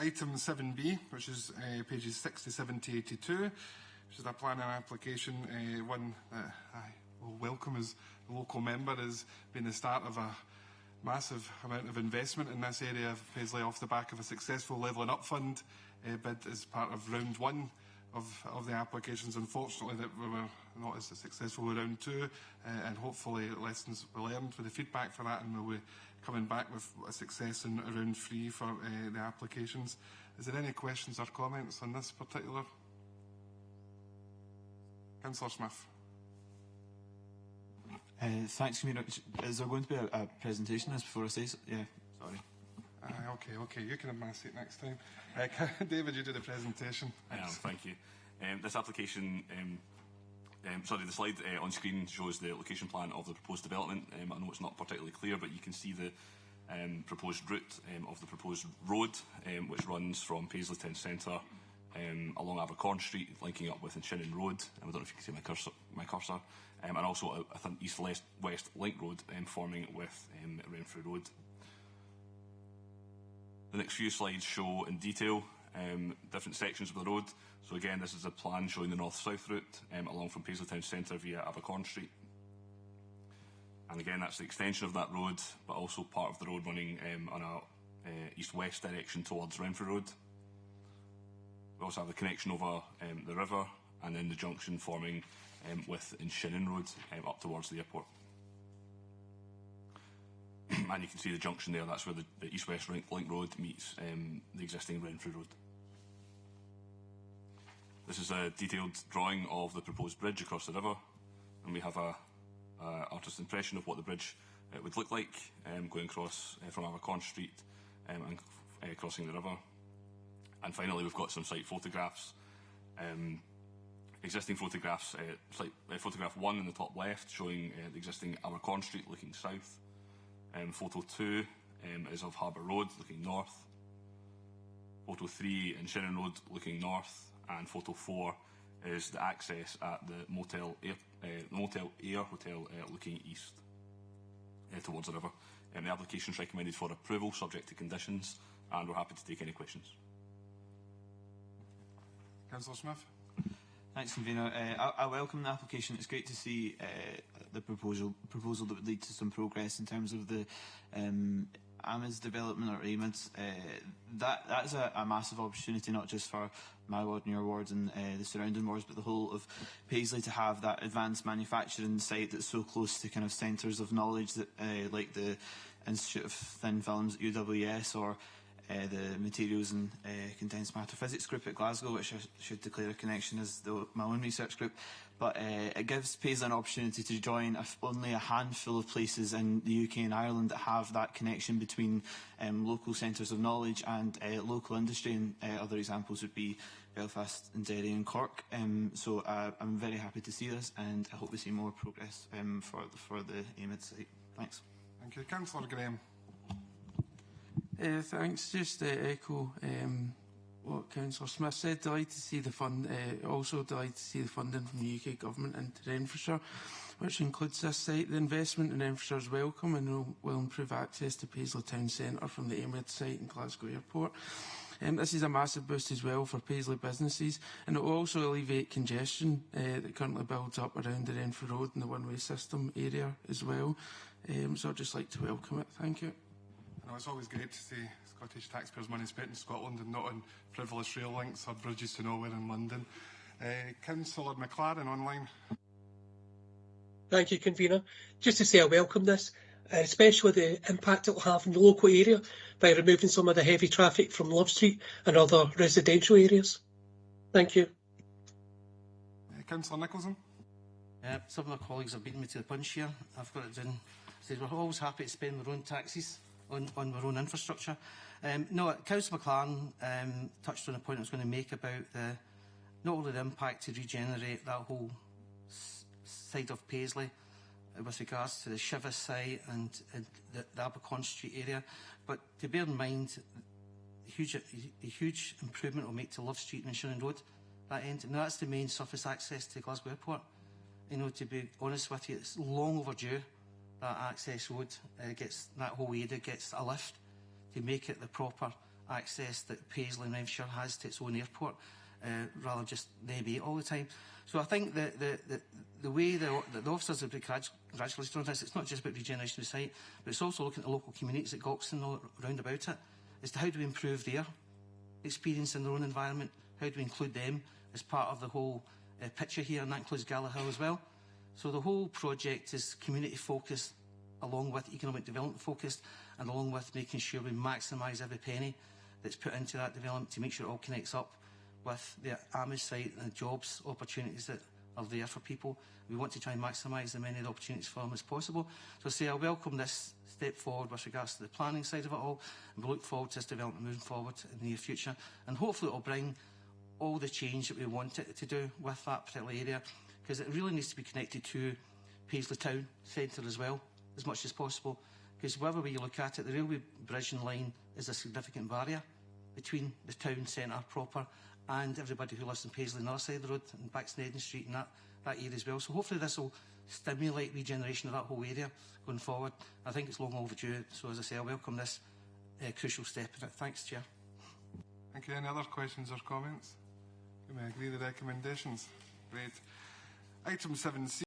item 7B, which is pages 67 to 82, which is a planning application, one that I will welcome as a local member, has been the start of a massive amount of investment in this area of Paisley off the back of a successful Levelling Up Fund bid as part of round one of the applications. Unfortunately, that we were not as successful with round two, and hopefully lessons were learned with the feedback for that, and we'll be coming back with a success in round three for the applications. Is there any questions or comments on this particular? Councillor Smith. Thanks, Commissioner. Is there going to be a presentation as before I say so? Yeah, sorry. Okay, you can have my seat next time. David, you do the presentation. Thank you. This application, the slide on screen shows the location plan of the proposed development. I know it's not particularly clear, but you can see the proposed route of the proposed road, which runs from Paisley Town Centre along Abercorn Street, linking up with Shinnon Road. I don't know if you can see my cursor. And also a east-west link road forming with Renfrew Road. The next few slides show in detail different sections of the road. So again, this is a plan showing the north-south route along from Paisley Town Centre via Abercorn Street. And again, that's the extension of that road, but also part of the road running on a east-west direction towards Renfrew Road. We also have the connection over the river, and then the junction forming with Shinnon Road up towards the airport. And you can see the junction there, that's where the east-west link road meets the existing Renfrew Road. This is a detailed drawing of the proposed bridge across the river, and we have a artist's impression of what the bridge would look like going across from Abercorn Street and crossing the river. And finally, we've got some site photographs. Existing photographs, photograph 1 in the top left showing the existing Abercorn Street looking south. Photo 2 is of Harbour Road looking north. Photo 3 in Shinnon Road looking north. And photo 4 is the access at the Motel Air Hotel looking east towards the river. The application is recommended for approval subject to conditions, and we're happy to take any questions. Councillor Smith. Thanks, Convener. I welcome the application. It's great to see the proposal that would lead to some progress in terms of the AMIDs development, or AMIDs. That is a massive opportunity, not just for my ward and your ward and the surrounding wards, but the whole of Paisley, to have that advanced manufacturing site that's so close to kind of centres of knowledge that, like the Institute of Thin Films at UWS, or the Materials and Condensed Matter Physics group at Glasgow, which I should declare a connection as my own research group. But it gives Paisley an opportunity to join only a handful of places in the UK and Ireland that have that connection between local centres of knowledge and local industry, and other examples would be Belfast and Derry and Cork. So I'm very happy to see this, and I hope we see more progress for the AMID site. Thanks. Thank you. Councillor Graham. Thanks. Just to echo what Councillor Smith said, delighted to see the fund. Also delighted to see the funding from the UK Government into Renfrewshire, which includes this site. The investment in Renfrewshire is welcome and will improve access to Paisley Town Centre from the AMID site in Glasgow Airport. This is a massive boost as well for Paisley businesses, and it will also alleviate congestion that currently builds up around the Renfrew Road and the one-way system area as well. So I'd just like to welcome it. Thank you. I know it's always great to see Scottish taxpayers' money spent in Scotland and not on frivolous rail links or bridges to nowhere in London. Councillor McLaren online. Thank you, Convener. Just to say I welcome this, especially the impact it will have in the local area by removing some of the heavy traffic from Love Street and other residential areas. Thank you. Councillor Nicholson. Some of the colleagues have beaten me to the punch here. I've got it down. Said we're always happy to spend our own taxes on our own infrastructure. No, Councillor McLaren touched on a point I was going to make about not only the impact to regenerate that whole side of Paisley with regards to the Shiva site and the Abercorn Street area, but to bear in mind the huge improvement it will make to Love Street and Shinnon Road, that end. Now that's the main surface access to Glasgow Airport. You know, to be honest with you, it's long overdue that access road that whole area gets a lift to make it the proper access that Paisley and Renfrewshire has to its own airport, rather than just the M8 all the time. So I think the way the officers have been congratulated on this, it's not just about regeneration of the site, but it's also looking at the local communities at Gawkston and all around about it, as to how do we improve their experience in their own environment, how do we include them as part of the whole picture here, and that includes Gallagher as well. So the whole project is community focused, along with economic development focused, and along with making sure we maximise every penny that's put into that development to make sure it all connects up with the AMIDs site and the jobs opportunities that are there for people. We want to try and maximise as many of the opportunities for them as possible. So I say I welcome this step forward with regards to the planning side of it all, and we look forward to this development moving forward in the near future, and hopefully it will bring all the change that we want it to do with that particular area, because it really needs to be connected to Paisley Town Centre as well, as much as possible, because wherever way you look at it, the railway bridge and line is a significant barrier between the town centre proper and everybody who lives in Paisley on the other side of the road, and Baxnedden Street and that area as well. So hopefully this will stimulate regeneration of that whole area going forward. I think it's long overdue, so as I say, I welcome this crucial step in it. Thanks, Chair. Thank you. Any other questions or comments? Can we agree the recommendations? Great. Item 7C.